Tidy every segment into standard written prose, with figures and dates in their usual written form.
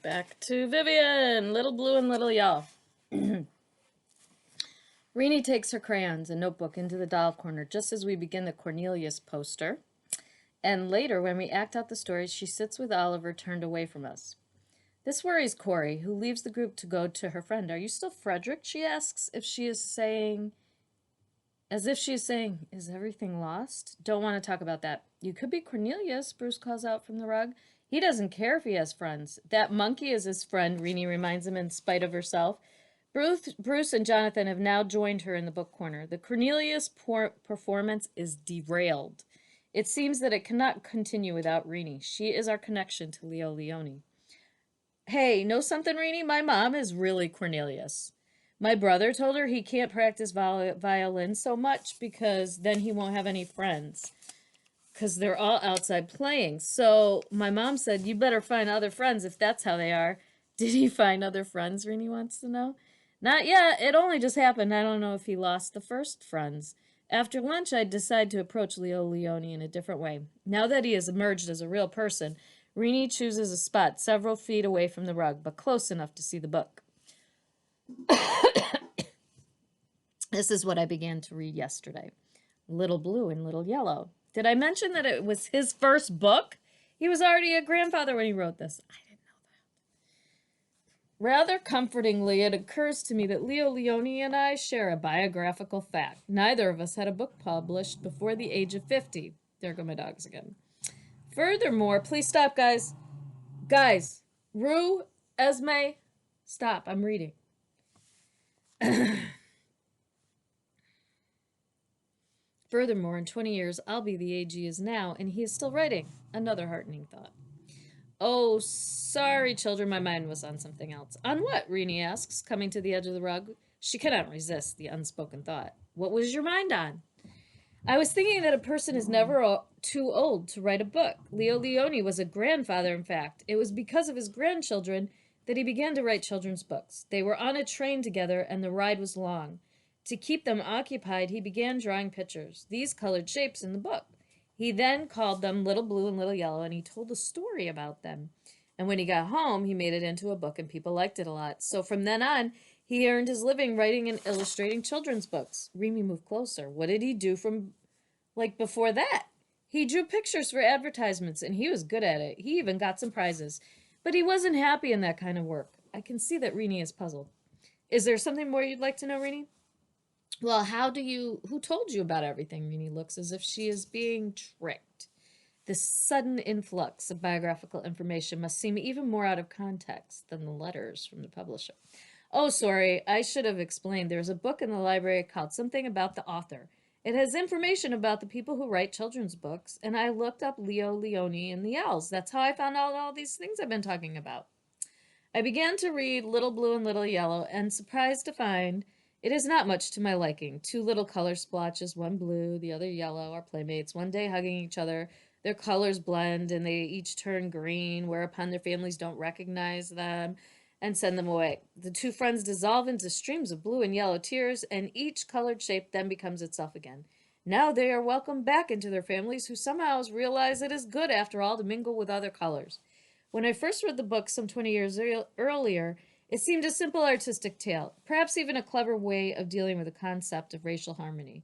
Back to Vivian, Little Blue and Little Yellow. Renee takes her crayons and notebook into the doll corner just as we begin the Cornelius poster. And later, when we act out the stories, she sits with Oliver turned away from us. This worries Corey, who leaves the group to go to her friend. Are you still Frederick? She asks, as if she is saying, is everything lost? Don't want to talk about that. You could be Cornelius, Bruce calls out from the rug. He doesn't care if he has friends. That monkey is his friend, Renee reminds him in spite of herself. Bruce and Jonathan have now joined her in the book corner. The Cornelius performance is derailed. It seems that it cannot continue without Renee. She is our connection to Leo Leone. Hey, know something, Renee? My mom is really Cornelius. My brother told her he can't practice violin so much because then he won't have any friends. Because they're all outside playing. So my mom said, you better find other friends if that's how they are. Did he find other friends, Renee wants to know? Not yet. It only just happened. I don't know if he lost the first friends. After lunch, I decided to approach Leo Leone in a different way. Now that he has emerged as a real person, Renee chooses a spot several feet away from the rug, but close enough to see the book. This is what I began to read yesterday. Little Blue and Little Yellow. Did I mention that it was his first book? He was already a grandfather when he wrote this. I didn't know that. Rather comfortingly, it occurs to me that Leo Leone and I share a biographical fact. Neither of us had a book published before the age of 50. There go my dogs again. Furthermore, please stop, guys. Guys, Rue, Esme, stop. I'm reading. Furthermore, in 20 years, I'll be the age he is now, and he is still writing. Another heartening thought. Oh, sorry, children, my mind was on something else. On what? Renee asks, coming to the edge of the rug. She cannot resist the unspoken thought. What was your mind on? I was thinking that a person is never too old to write a book. Leo Leone was a grandfather, in fact. It was because of his grandchildren that he began to write children's books. They were on a train together, and the ride was long. To keep them occupied, he began drawing pictures, these colored shapes in the book. He then called them Little Blue and Little Yellow, and he told a story about them. And when he got home, he made it into a book, and people liked it a lot. So from then on, he earned his living writing and illustrating children's books. Remy moved closer. What did he do from, before that? He drew pictures for advertisements, and he was good at it. He even got some prizes. But he wasn't happy in that kind of work. I can see that Renee is puzzled. Is there something more you'd like to know, Renee? Well, who told you about everything? Renee looks as if she is being tricked. This sudden influx of biographical information must seem even more out of context than the letters from the publisher. Oh, sorry, I should have explained. There's a book in the library called Something About the Author. It has information about the people who write children's books, and I looked up Leo Leone and the Owls. That's how I found out all these things I've been talking about. I began to read Little Blue and Little Yellow, and surprised to find it is not much to my liking. Two little color splotches, one blue, the other yellow, are playmates, one day hugging each other. Their colors blend, and they each turn green, whereupon their families don't recognize them and send them away. The two friends dissolve into streams of blue and yellow tears, and each colored shape then becomes itself again. Now they are welcomed back into their families, who somehow realize it is good, after all, to mingle with other colors. When I first read the book some 20 years earlier, it seemed a simple artistic tale, perhaps even a clever way of dealing with the concept of racial harmony.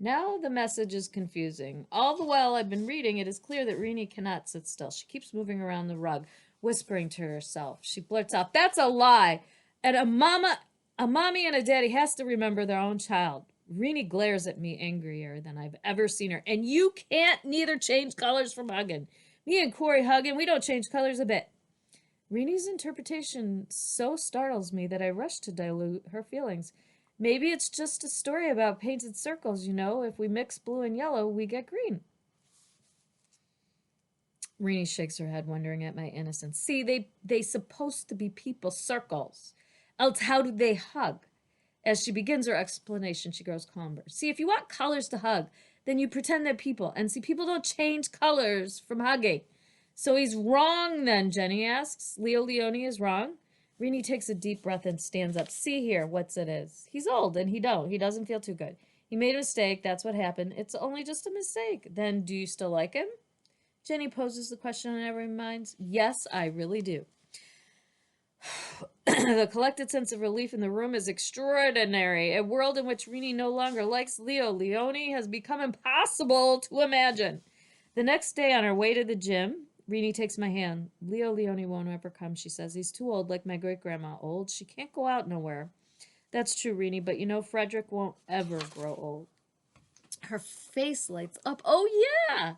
Now the message is confusing. All the while I've been reading, it is clear that Renee cannot sit still. She keeps moving around the rug, whispering to herself. She blurts out, "That's a lie! And a mommy and a daddy has to remember their own child." Renee glares at me angrier than I've ever seen her. "And you can't neither change colors from hugging. Me and Corey hug, and we don't change colors a bit." Renee's interpretation so startles me that I rush to dilute her feelings. Maybe it's just a story about painted circles, If we mix blue and yellow, we get green. Renee shakes her head, wondering at my innocence. See, they supposed to be people circles. Else how do they hug? As she begins her explanation, she grows calmer. See, if you want colors to hug, then you pretend they're people. And see, people don't change colors from hugging. So he's wrong then, Jenny asks. Leo Leone is wrong? Renee takes a deep breath and stands up. See here, what's it is. He's old and he doesn't feel too good. He made a mistake, that's what happened. It's only just a mistake. Then do you still like him? Jenny poses the question on everyone's minds. Yes, I really do. The collected sense of relief in the room is extraordinary. A world in which Rini no longer likes Leo Leone has become impossible to imagine. The next day, on our way to the gym, Rini takes my hand. Leo Leone won't ever come, she says. He's too old, like my great-grandma. Old? She can't go out nowhere. That's true, Rini, but you know Frederick won't ever grow old. Her face lights up. Oh, yeah!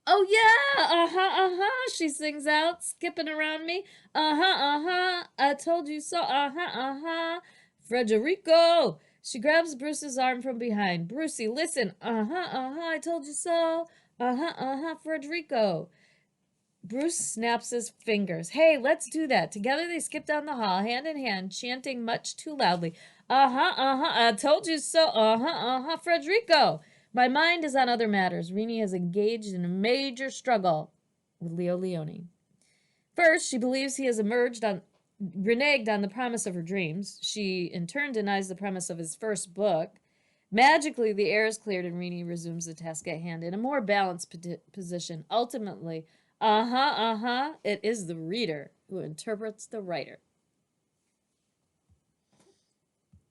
Oh, yeah! She sings out, skipping around me. I told you so. Frederico! She grabs Bruce's arm from behind. Brucey, listen. I told you so. Frederico. Bruce snaps his fingers. Hey, let's do that. Together they skip down the hall, hand in hand, chanting much too loudly. I told you so. Frederico. My mind is on other matters. Rini has engaged in a major struggle with Leo Leone. First, she believes he has reneged on the promise of her dreams. She, in turn, denies the premise of his first book. Magically, the air is cleared and Rini resumes the task at hand in a more balanced position. Ultimately, it is the reader who interprets the writer.